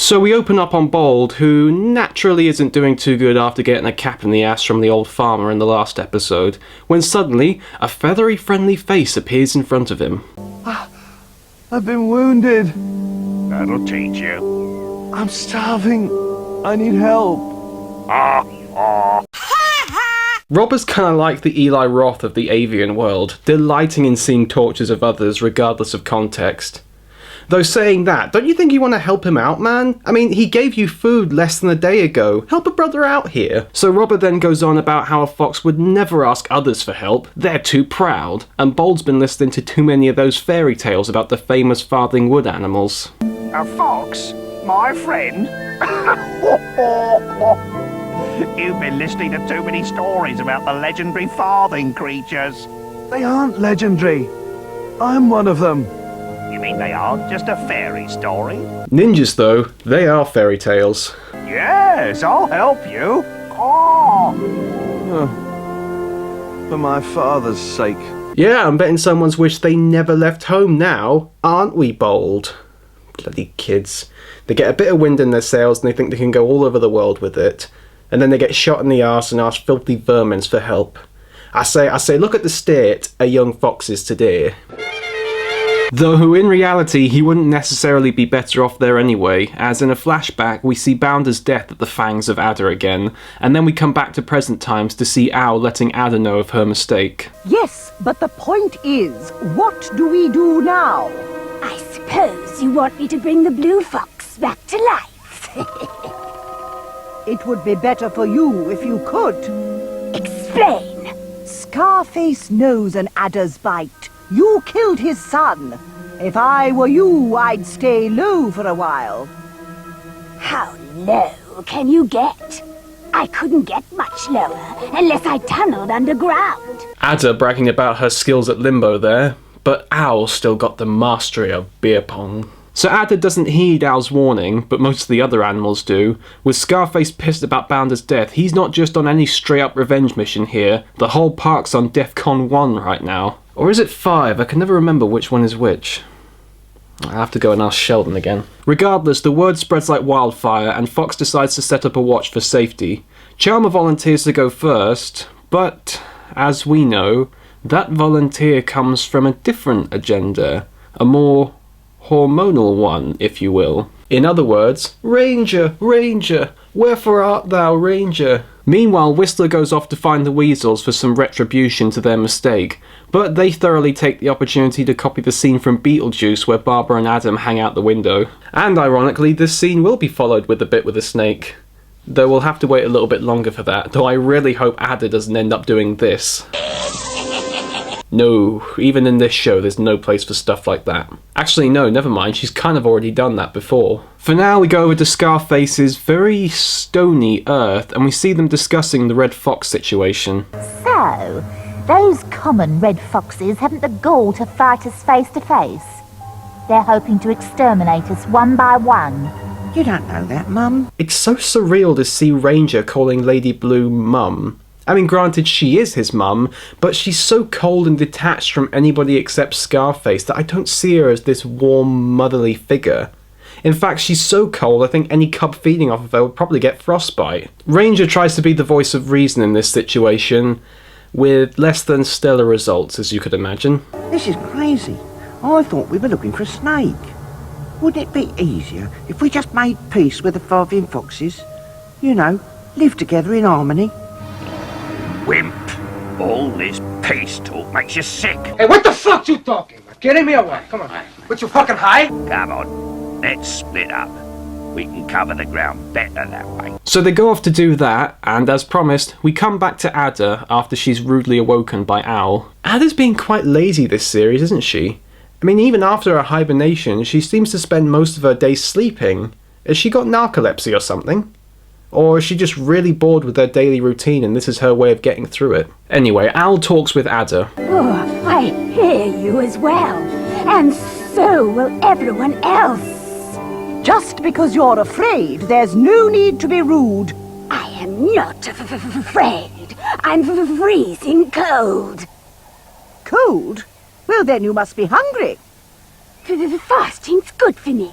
So we open up on Bold, who naturally isn't doing too good after getting a cap in the ass from the old farmer in the last episode, when suddenly a feathery friendly face appears in front of him. I've been wounded. That'll teach you. I'm starving. I need help. Rob is kind of like the Eli Roth of the avian world, delighting in seeing tortures of others regardless of context. Though saying that, don't you think you want to help him out, man? I mean, he gave you food less than a day ago. Help a brother out here. So Robert then goes on about how a fox would never ask others for help. They're too proud. And Bold's been listening to too many of those fairy tales about the famous Farthing wood animals. A fox? My friend? You've been listening to too many stories about the legendary Farthing creatures. They aren't legendary. I'm one of them. You mean they aren't just a fairy story? Ninjas, though, they are fairy tales. Yes, I'll help you. For my father's sake. Yeah, I'm betting someone's wished they never left home now, aren't we, Bold? Bloody kids. They get a bit of wind in their sails and they think they can go all over the world with it. And then they get shot in the arse and ask filthy vermins for help. I say, look at the state a young fox is today. Though in reality he wouldn't necessarily be better off there anyway, as in a flashback we see Bounder's death at the fangs of Ada again, and then we come back to present times to see Owl letting Ada know of her mistake. Yes, but the point is, what do we do now? I suppose you want me to bring the blue fox back to life. It would be better for you if you could. Explain. Scarface knows an adder's bite. You killed his son. If I were you, I'd stay low for a while. How low can you get? I couldn't get much lower unless I tunneled underground. Ada bragging about her skills at limbo there, but Owl still got the mastery of beer pong. So Ada doesn't heed Owl's warning, but most of the other animals do. With Scarface pissed about Bounder's death, he's not just on any straight-up revenge mission here. The whole park's on DEFCON 1 right now. Or is it 5? I can never remember which one is which. I'll have to go and ask Sheldon again. Regardless, the word spreads like wildfire, and Fox decides to set up a watch for safety. Chalmer volunteers to go first, but, as we know, that volunteer comes from a different agenda. A more hormonal one, if you will. In other words, Ranger, Ranger, wherefore art thou, Ranger? Meanwhile, Whistler goes off to find the weasels for some retribution to their mistake, but they thoroughly take the opportunity to copy the scene from Beetlejuice where Barbara and Adam hang out the window. And ironically, this scene will be followed with the bit with a snake. Though we'll have to wait a little bit longer for that, though I really hope Ada doesn't end up doing this. No, even in this show there's no place for stuff like that. Actually no, never mind, she's kind of already done that before. For now we go over to Scarface's very stony earth and we see them discussing the red fox situation. So, those common red foxes haven't the gall to fight us face to face. They're hoping to exterminate us one by one. You don't know that, Mum. It's so surreal to see Ranger calling Lady Blue Mum. I mean, granted, she is his mum, but she's so cold and detached from anybody except Scarface that I don't see her as this warm, motherly figure. In fact, she's so cold I think any cub feeding off of her would probably get frostbite. Ranger tries to be the voice of reason in this situation, with less than stellar results, as you could imagine. This is crazy. I thought we were looking for a snake. Wouldn't it be easier if we just made peace with the Farthing foxes? You know, live together in harmony. Wimp. All this peace talk makes you sick. Hey, what the fuck you talking? Kidding me or what? Come on. What, you fucking high? Come on. Let's split up. We can cover the ground better that way. So they go off to do that, and as promised, we come back to Ada after she's rudely awoken by Owl. Ada's being quite lazy this series, isn't she? I mean, even after her hibernation, she seems to spend most of her days sleeping. Has she got narcolepsy or something? Or is she just really bored with her daily routine and this is her way of getting through it? Anyway, Owl talks with Ada. Oh, I hear you as well. And so will everyone else. Just because you're afraid, there's no need to be rude. I am not afraid. I'm freezing cold. Cold? Well, then you must be hungry. Fasting's good for me.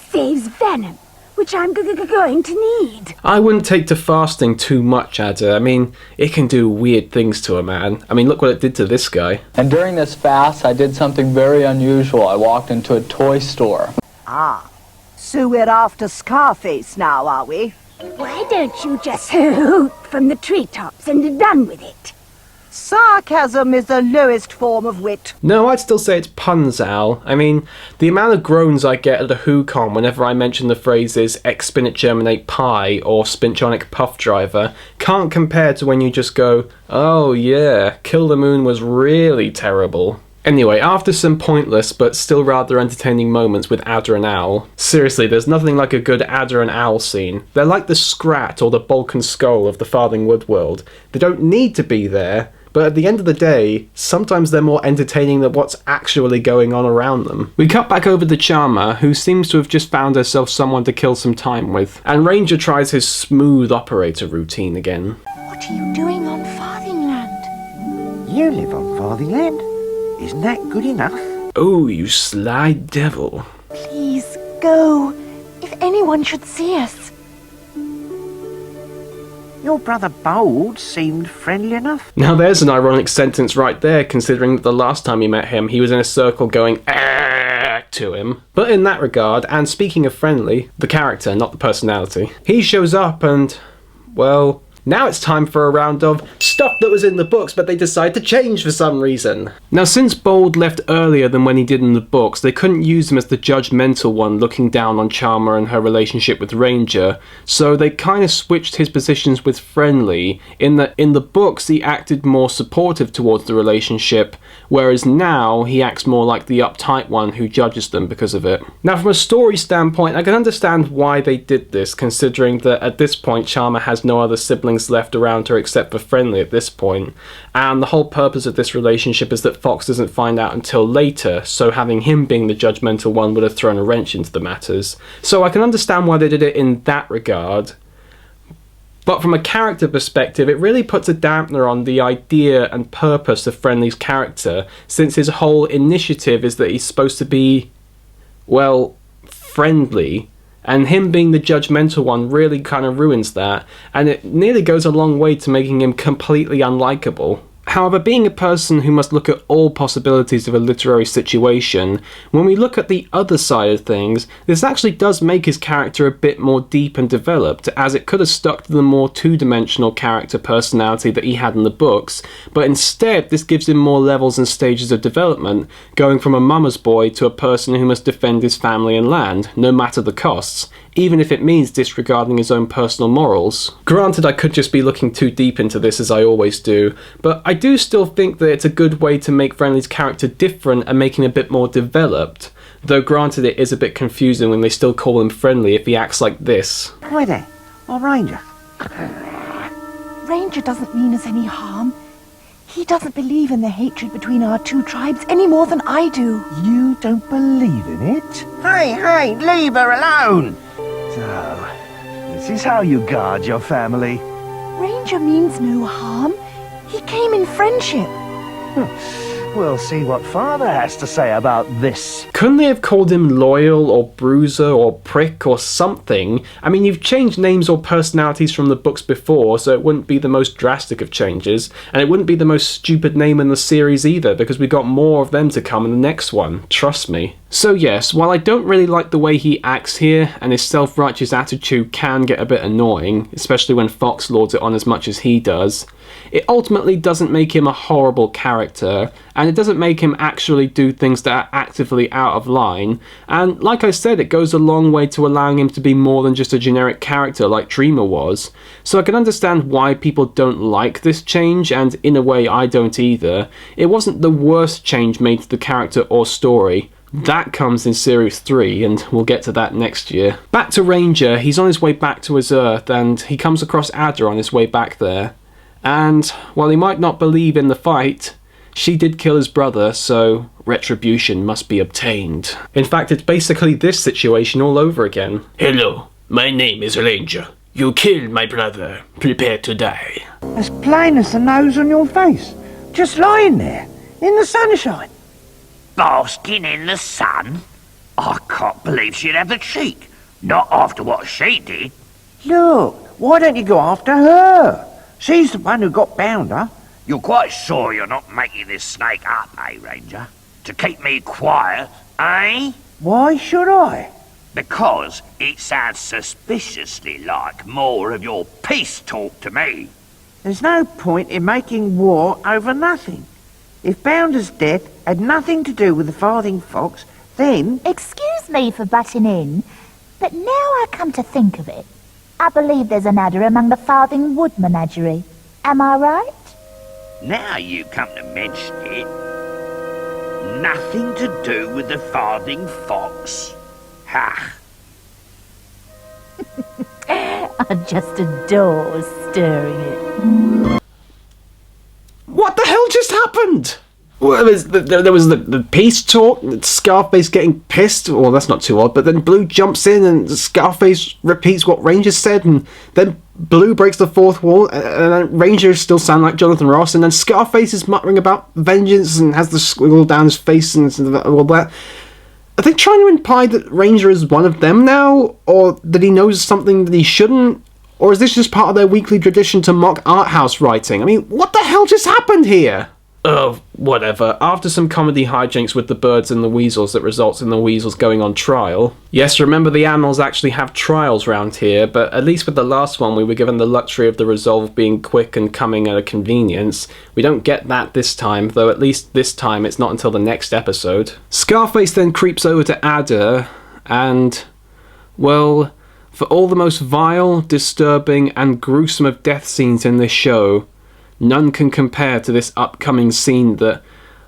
Saves venom. which I'm going to need. I wouldn't take to fasting too much, Ada. I mean, it can do weird things to a man. I mean, look what it did to this guy. And during this fast, I did something very unusual. I walked into a toy store. Ah, so we're after Scarface now, are we? Why don't you just hoot from the treetops and be done with it? Sarcasm is the lowest form of wit. No, I'd still say it's puns, Al. I mean, the amount of groans I get at a WhoCon whenever I mention the phrases X-Spinach Germinate Pie or Spinchonic Puff Driver can't compare to when you just go, oh yeah, Kill the Moon was really terrible. Anyway, after some pointless but still rather entertaining moments with Ada and Al, seriously, there's nothing like a good Ada and Al scene. They're like the Scrat or the Bulk and Skull of the Farthing Wood world. They don't need to be there, but at the end of the day, sometimes they're more entertaining than what's actually going on around them. We cut back over to Charmer, who seems to have just found herself someone to kill some time with, and Ranger tries his smooth operator routine again. What are you doing on Farthingland? You live on Farthingland? Isn't that good enough? Oh, you sly devil. Please, go. If anyone should see us. Your brother Bold seemed friendly enough. Now there's an ironic sentence right there, considering that the last time you met him, he was in a circle going "Arr!" to him. But in that regard, and speaking of friendly, the character, not the personality, he shows up and, well, now it's time for a round of stuff that was in the books but they decide to change for some reason. Now since Bold left earlier than when he did in the books, they couldn't use him as the judgmental one looking down on Charmer and her relationship with Ranger, so they kind of switched his positions with friendly, in that in the books he acted more supportive towards the relationship, whereas now he acts more like the uptight one who judges them because of it. Now from a story standpoint, I can understand why they did this, considering that at this point Charmer has no other siblings left around her except for friendly at this point, and the whole purpose of this relationship is that Fox doesn't find out until later, so having him being the judgmental one would have thrown a wrench into the matters. So I can understand why they did it in that regard, but from a character perspective it really puts a dampener on the idea and purpose of Friendly's character, since his whole initiative is that he's supposed to be, well, friendly. And him being the judgmental one really kind of ruins that, and it nearly goes a long way to making him completely unlikable. However, being a person who must look at all possibilities of a literary situation, when we look at the other side of things, this actually does make his character a bit more deep and developed, as it could have stuck to the more two-dimensional character personality that he had in the books, but instead this gives him more levels and stages of development, going from a mama's boy to a person who must defend his family and land, no matter the costs, even if it means disregarding his own personal morals. Granted, I could just be looking too deep into this as I always do, but I do still think that it's a good way to make Friendly's character different and make him a bit more developed, though granted it is a bit confusing when they still call him Friendly if he acts like this. Hi there, I'm Ranger. Ranger doesn't mean us any harm. He doesn't believe in the hatred between our two tribes any more than I do. You don't believe in it? Hey, leave her alone! So, this is how you guard your family. Ranger means no harm. He came in friendship. We'll see what Father has to say about this. Couldn't they have called him Loyal or Bruiser or Prick or something? I mean, you've changed names or personalities from the books before, so it wouldn't be the most drastic of changes, and it wouldn't be the most stupid name in the series either, because we got more of them to come in the next one, trust me. So yes, while I don't really like the way he acts here, and his self-righteous attitude can get a bit annoying, especially when Fox lords it on as much as he does, it ultimately doesn't make him a horrible character, and it doesn't make him actually do things that are actively out of line, and like I said, it goes a long way to allowing him to be more than just a generic character like Dreamer was, so I can understand why people don't like this change, and in a way I don't either. It wasn't the worst change made to the character or story. That comes in Series 3, and we'll get to that next year. Back to Ranger, he's on his way back to his Earth, and he comes across Ada on his way back there. And, while he might not believe in the fight, she did kill his brother, so retribution must be obtained. In fact, it's basically this situation all over again. Hello, my name is Ranger. You killed my brother. Prepare to die. As plain as the nose on your face. Just lying there, in the sunshine. Basking in the sun? I can't believe she'd have the cheek. Not after what she did. Look, why don't you go after her? She's the one who got Bounder. You're quite sure you're not making this snake up, eh, Ranger? To keep me quiet, eh? Why should I? Because it sounds suspiciously like more of your peace talk to me. There's no point in making war over nothing. If Bounder's death had nothing to do with the Farthing Fox, then... Excuse me for butting in, but now I come to think of it, I believe there's an adder among the Farthing Wood Menagerie. Am I right? Now you come to mention it, nothing to do with the Farthing Fox. Ha! I just adore stirring it. What the hell just happened? Well, there was the peace talk, Scarface getting pissed. Well, that's not too odd, but then Blue jumps in and Scarface repeats what Ranger said, and then Blue breaks the fourth wall, and then Ranger still sound like Jonathan Ross, and then Scarface is muttering about vengeance and has the squiggle down his face and all that. Are they trying to imply that Ranger is one of them now, or that he knows something that he shouldn't? Or is this just part of their weekly tradition to mock art house writing? I mean, what the hell just happened here? Oh, whatever. After some comedy hijinks with the birds and the weasels that results in the weasels going on trial. Yes, remember the animals actually have trials round here, but at least with the last one we were given the luxury of the resolve being quick and coming at a convenience. We don't get that this time, though at least this time it's not until the next episode. Scarface then creeps over to Adder, and, well, for all the most vile, disturbing, and gruesome of death scenes in this show, none can compare to this upcoming scene that,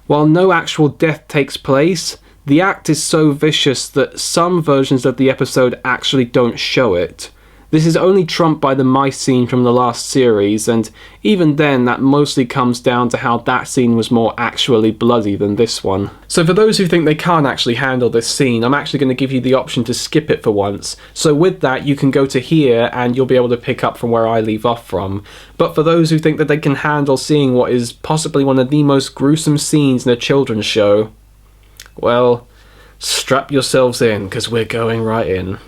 while no actual death takes place, the act is so vicious that some versions of the episode actually don't show it. This is only trumped by the mice scene from the last series, and even then that mostly comes down to how that scene was more actually bloody than this one. So for those who think they can't actually handle this scene, I'm actually going to give you the option to skip it for once. So with that you can go to here and you'll be able to pick up from where I leave off from. But for those who think that they can handle seeing what is possibly one of the most gruesome scenes in a children's show, well, strap yourselves in, because we're going right in.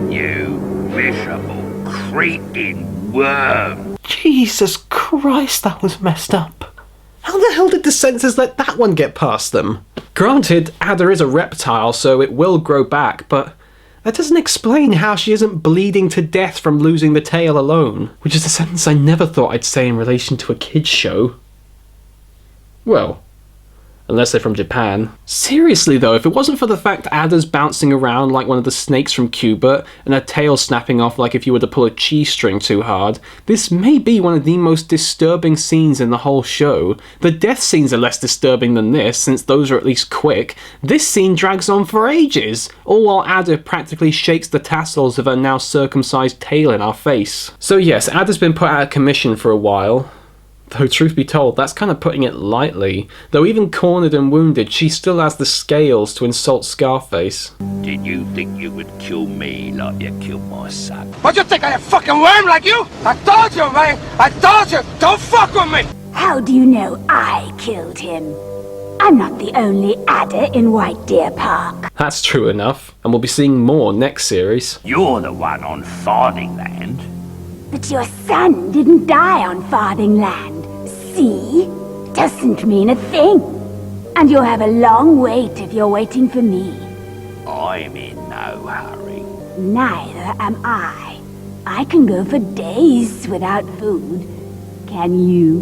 You miserable, creeping worm. Jesus Christ, that was messed up. How the hell did the censors let that one get past them? Granted, Adder is a reptile, so it will grow back, but that doesn't explain how she isn't bleeding to death from losing the tail alone, which is a sentence I never thought I'd say in relation to a kids' show. Well, unless they're from Japan. Seriously though, if it wasn't for the fact Adder's bouncing around like one of the snakes from Cuba, and her tail snapping off like if you were to pull a cheese string too hard, this may be one of the most disturbing scenes in the whole show. The death scenes are less disturbing than this, since those are at least quick. This scene drags on for ages, all while Adder practically shakes the tassels of her now circumcised tail in our face. So yes, Adder's been put out of commission for a while. Though truth be told, that's kind of putting it lightly. Though even cornered and wounded, she still has the scales to insult Scarface. Did you think you would kill me like you killed my son? What, you think I a fucking worm like you? I told you, man! I told you! Don't fuck with me! How do you know I killed him? I'm not the only adder in White Deer Park. That's true enough, and we'll be seeing more next series. You're the one on Farthing Land. But your son didn't die on Farthing Land. See? Doesn't mean a thing. And you'll have a long wait if you're waiting for me. I'm in no hurry. Neither am I. I can go for days without food. Can you?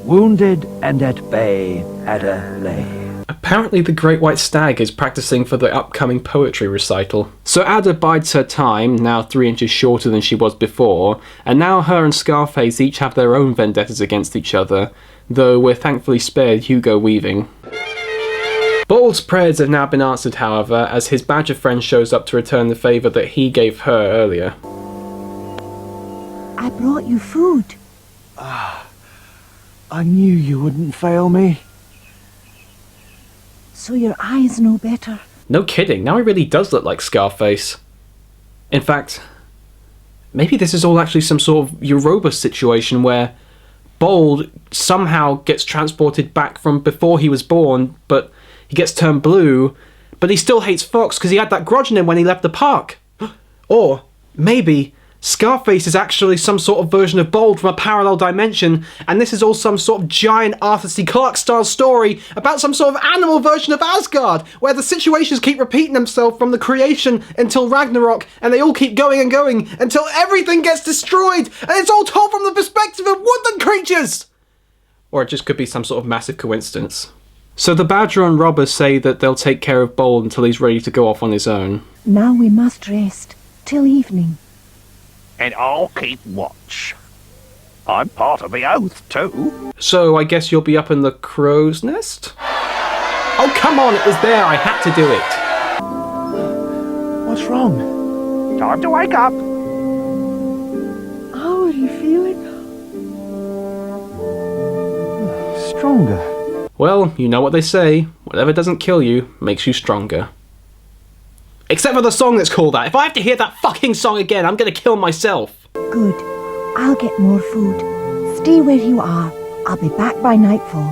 Wounded and at bay, Adder lay. Apparently the Great White Stag is practicing for the upcoming poetry recital. So Adder bides her time, now 3 inches shorter than she was before, and now her and Scarface each have their own vendettas against each other, though we're thankfully spared Hugo Weaving. Bald's prayers have now been answered, however, as his badger friend shows up to return the favour that he gave her earlier. I brought you food. I knew you wouldn't fail me. So your eyes know better. No kidding, now he really does look like Scarface. In fact, maybe this is all actually some sort of Europa situation where Bold somehow gets transported back from before he was born, but he gets turned blue, but he still hates Fox because he had that grudge in him when he left the park. Or maybe Scarface is actually some sort of version of Bold from a parallel dimension, and this is all some sort of giant Arthur C. Clarke style story about some sort of animal version of Asgard, where the situations keep repeating themselves from the creation until Ragnarok, and they all keep going and going until everything gets destroyed, and it's all told from the perspective of woodland creatures! Or it just could be some sort of massive coincidence. So the Badger and Robbers say that they'll take care of Bold until he's ready to go off on his own. Now we must rest till evening. And I'll keep watch. I'm part of the oath, too. So I guess you'll be up in the crow's nest? Oh, come on, it was there, I had to do it. What's wrong? Time to wake up. How are you feeling? Stronger. Well, you know what they say, whatever doesn't kill you makes you stronger. Except for the song that's called that. If I have to hear that fucking song again, I'm gonna kill myself. Good. I'll get more food. Stay where you are. I'll be back by nightfall.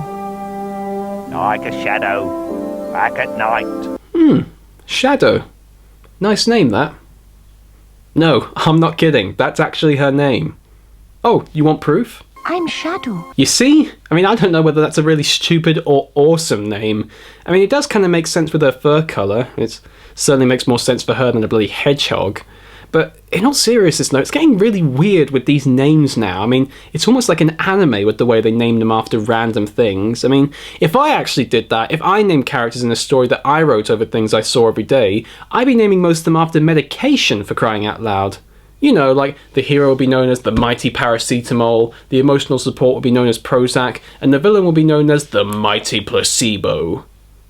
Like a shadow. Back at night. Shadow. Nice name, that. No, I'm not kidding. That's actually her name. Oh, you want proof? I'm Shadow. You see? I mean, I don't know whether that's a really stupid or awesome name. I mean, it does kind of make sense with her fur colour. It certainly makes more sense for her than a bloody hedgehog. But in all seriousness, though, it's getting really weird with these names now. I mean, it's almost like an anime with the way they name them after random things. I mean, if I actually did that, if I named characters in a story that I wrote over things I saw every day, I'd be naming most of them after medication, for crying out loud. You know, like the hero will be known as the mighty paracetamol, the emotional support will be known as Prozac, and the villain will be known as the mighty placebo.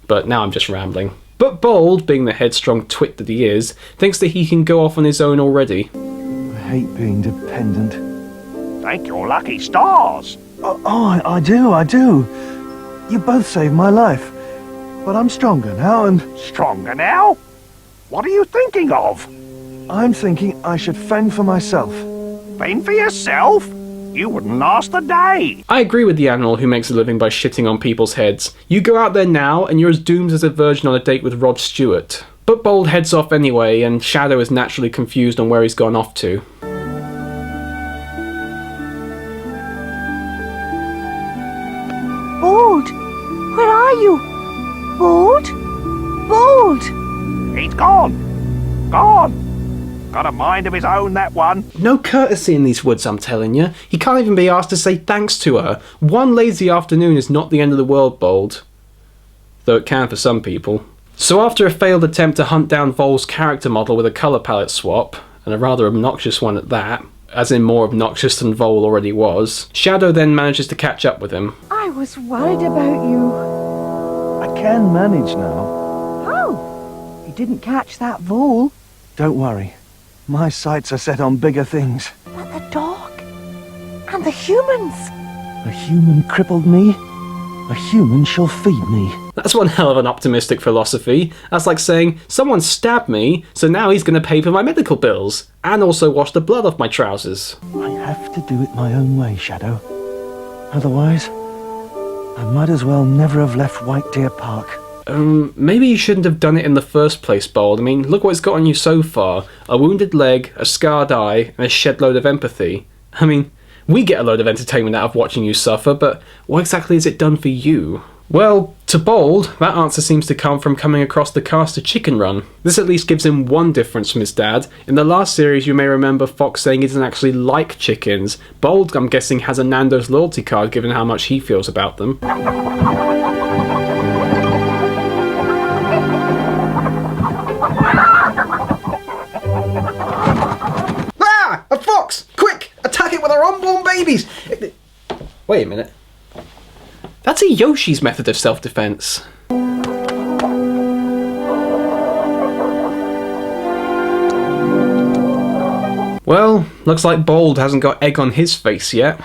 But now I'm just rambling. But Bold, being the headstrong twit that he is, thinks that he can go off on his own already. I hate being dependent. Thank your lucky stars. I do. You both saved my life. But I'm stronger now, and Stronger now? What are you thinking of? I'm thinking I should fend for myself. Fend for yourself? You wouldn't last a day. I agree with the animal who makes a living by shitting on people's heads. You go out there now, and you're as doomed as a virgin on a date with Rod Stewart. But Bold heads off anyway, and Shadow is naturally confused on where he's gone off to. Bold! Where are you? Bold? Bold! He's gone. Gone. Got a mind of his own, that one. No courtesy in these woods, I'm telling you. He can't even be asked to say thanks to her. One lazy afternoon is not the end of the world, Bold. Though it can for some people. So after a failed attempt to hunt down Vol's character model with a colour palette swap, and a rather obnoxious one at that, as in more obnoxious than Vol already was, Shadow then manages to catch up with him. I was worried about you. I can manage now. How? You didn't catch that vole. Don't worry. My sights are set on bigger things. But the dog. And the humans. A human crippled me. A human shall feed me. That's one hell of an optimistic philosophy. That's like saying, someone stabbed me, so now he's going to pay for my medical bills, and also wash the blood off my trousers. I have to do it my own way, Shadow. Otherwise, I might as well never have left White Deer Park. Maybe you shouldn't have done it in the first place, Bold. I mean, look what it's got on you so far. A wounded leg, a scarred eye, and a shed load of empathy. I mean, we get a load of entertainment out of watching you suffer, but what exactly has it done for you? Well, to Bold, that answer seems to come from coming across the cast of Chicken Run. This at least gives him one difference from his dad. In the last series, you may remember Fox saying he doesn't actually like chickens. Bold, I'm guessing, has a Nando's loyalty card given how much he feels about them. Ah! A fox! Quick! Attack it with our unborn babies! Wait a minute. That's a Yoshi's method of self-defense. Well, looks like Bold hasn't got egg on his face yet.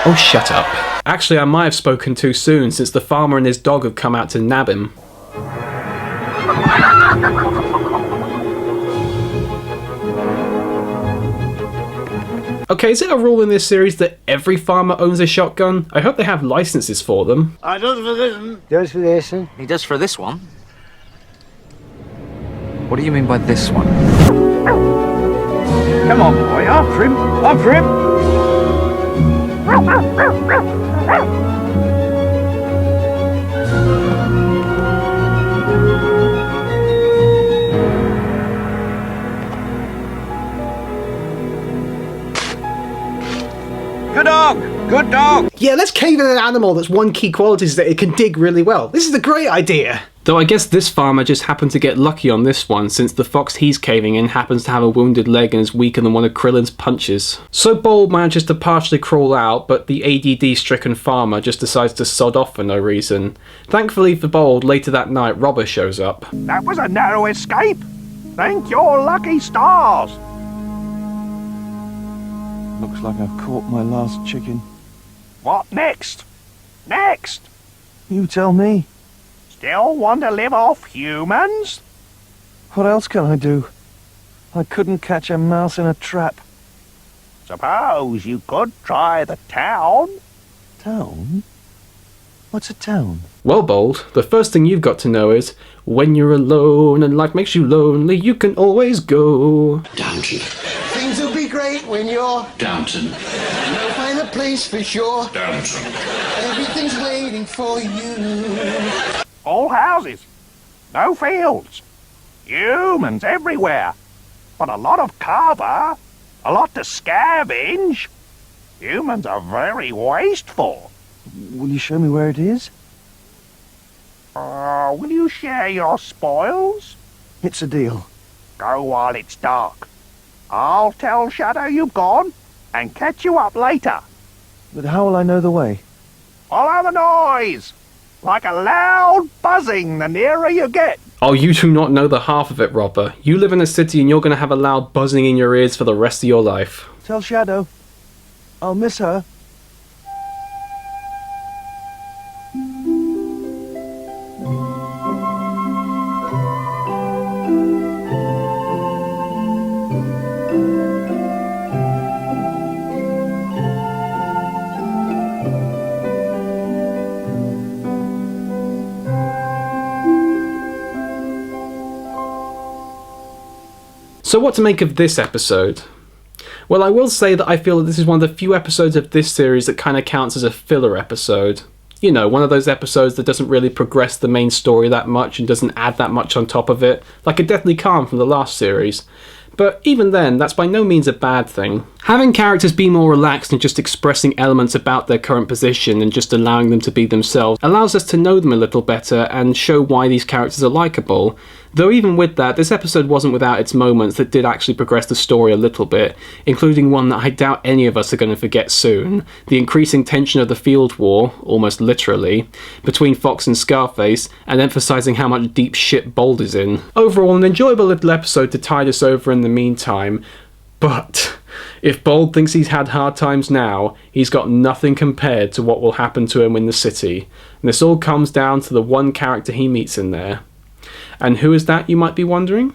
Oh, shut up. Actually, I might have spoken too soon, since the farmer and his dog have come out to nab him. Okay, is it a rule in this series that every farmer owns a shotgun? I hope they have licenses for them. I does for this. Does for this, huh? He does for this one. What do you mean by this one? Come on, boy, after him, after him. Good dog, good dog. Yeah, let's cave in an animal that's one key quality is that it can dig really well. This is a great idea. Though I guess this farmer just happened to get lucky on this one, since the fox he's caving in happens to have a wounded leg and is weaker than one of Krillin's punches. So Bold manages to partially crawl out, but the ADD-stricken farmer just decides to sod off for no reason. Thankfully for Bold, later that night, Robber shows up. That was a narrow escape. Thank your lucky stars. Looks like I've caught my last chicken. What next? Next? You tell me. Still want to live off humans? What else can I do? I couldn't catch a mouse in a trap. Suppose you could try the town. Town? What's a town? Well, Bold, the first thing you've got to know is, when you're alone and life makes you lonely, you can always go Downton. Things will be great when you're Downton. And you'll find a place for sure. Downton. Everything's waiting for you. All houses. No fields. Humans everywhere. But a lot of cover. A lot to scavenge. Humans are very wasteful. Will you show me where it is? Will you share your spoils? It's a deal. Go while it's dark. I'll tell Shadow you've gone and catch you up later. But how will I know the way? Follow the noise. Like a loud buzzing the nearer you get. Oh, you do not know the half of it, Robber. You live in a city and you're going to have a loud buzzing in your ears for the rest of your life. Tell Shadow. I'll miss her. So what to make of this episode? Well, I will say that I feel that this is one of the few episodes of this series that kind of counts as a filler episode. You know, one of those episodes that doesn't really progress the main story that much and doesn't add that much on top of it, like a Deathly Calm from the last series. But even then, that's by no means a bad thing. Having characters be more relaxed and just expressing elements about their current position and just allowing them to be themselves allows us to know them a little better and show why these characters are likeable. Though even with that, this episode wasn't without its moments that did actually progress the story a little bit, including one that I doubt any of us are going to forget soon: the increasing tension of the field war, almost literally, between Fox and Scarface, and emphasising how much deep shit Bold is in. Overall, an enjoyable little episode to tide us over in the meantime, but if Bold thinks he's had hard times now, he's got nothing compared to what will happen to him in the city. And this all comes down to the one character he meets in there. And who is that, you might be wondering?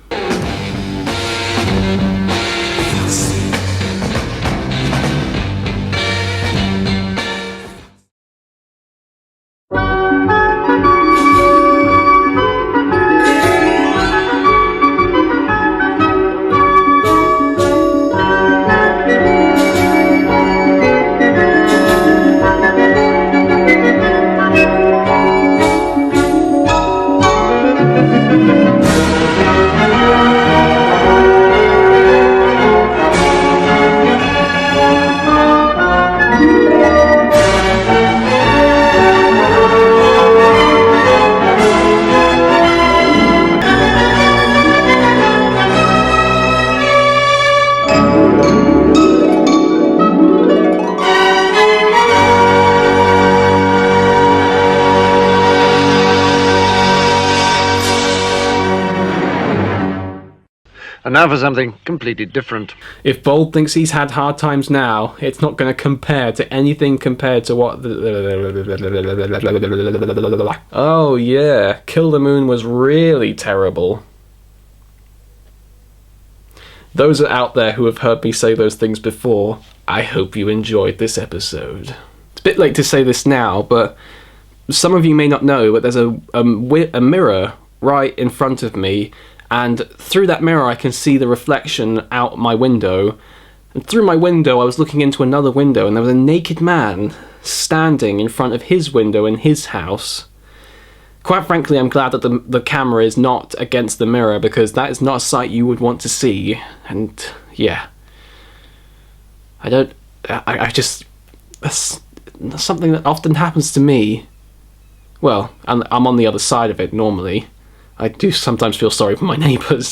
And now for something completely different. If Bold thinks he's had hard times now, it's not going to compare to anything compared to what... Oh yeah, Kill the Moon was really terrible. Those out there who have heard me say those things before, I hope you enjoyed this episode. It's a bit late to say this now, but some of you may not know, but there's a mirror right in front of me, and through that mirror I can see the reflection out my window. And through my window I was looking into another window, and there was a naked man standing in front of his window in his house. Quite frankly, I'm glad that the camera is not against the mirror, because that is not a sight you would want to see. And yeah, I just, that's something that often happens to me. Well, I'm on the other side of it normally. I do sometimes feel sorry for my neighbours.